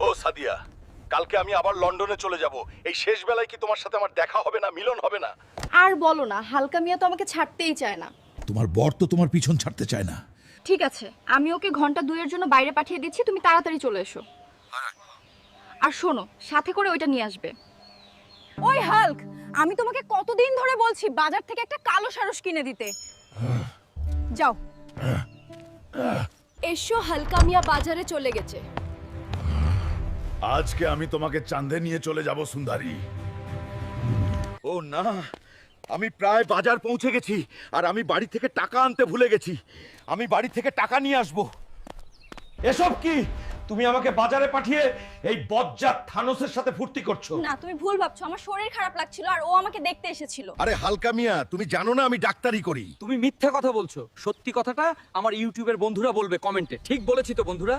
ও সাদিয়া, কালকে আমি আবার লন্ডনে চলে যাব। এই শেষ বেলায় কি তোমার সাথে আমার দেখা হবে না, মিলন হবে না? আর বলো না, হালকা মিয়া তো আমাকে ছাড়তেই চায় না। তোমার বর তো তোমার পিছন ছাড়তে চায় না। ঠিক আছে, আমি ওকে ঘন্টা 2-এর জন্য বাইরে পাঠিয়ে দিচ্ছি, তুমি তাড়াতাড়ি চলে এসো। আর শোনো, সাথে করে ওইটা নিয়ে আসবে। ওই হাল্ক, আমি তোমাকে কতদিন ধরে বলছি বাজার থেকে একটা কালো সারস কিনে দিতে। যাও। এসো, হালকা মিয়া বাজারে চলে গেছে। আজকে আমি তোমাকে চাঁদে নিয়ে চলে যাব সুন্দরী। ও না, আমি প্রায় বাজার পৌঁছে গেছি, আর আমি বাড়ি থেকে টাকা আনতে ভুলে গেছি। আমি বাড়ি থেকে টাকা নিয়ে আসব। এসব কি? তুমি আমাকে বাজারে পাঠিয়ে এই বজ্জাত থানোসের সাথে ফুর্তি করছো? না, তুমি ভুল ভাবছো। আমার শরীর খারাপ লাগছিল আর ও আমাকে দেখতে এসেছিল। আরে হালকা মিয়া, তুমি জানো না আমি ডাক্তারি করি? তুমি মিথ্যা কথা বলছো। সত্যি কথাটা আমার ইউটিউবের বন্ধুরা বলবে কমেন্টে। ঠিক বলেছি তো বন্ধুরা?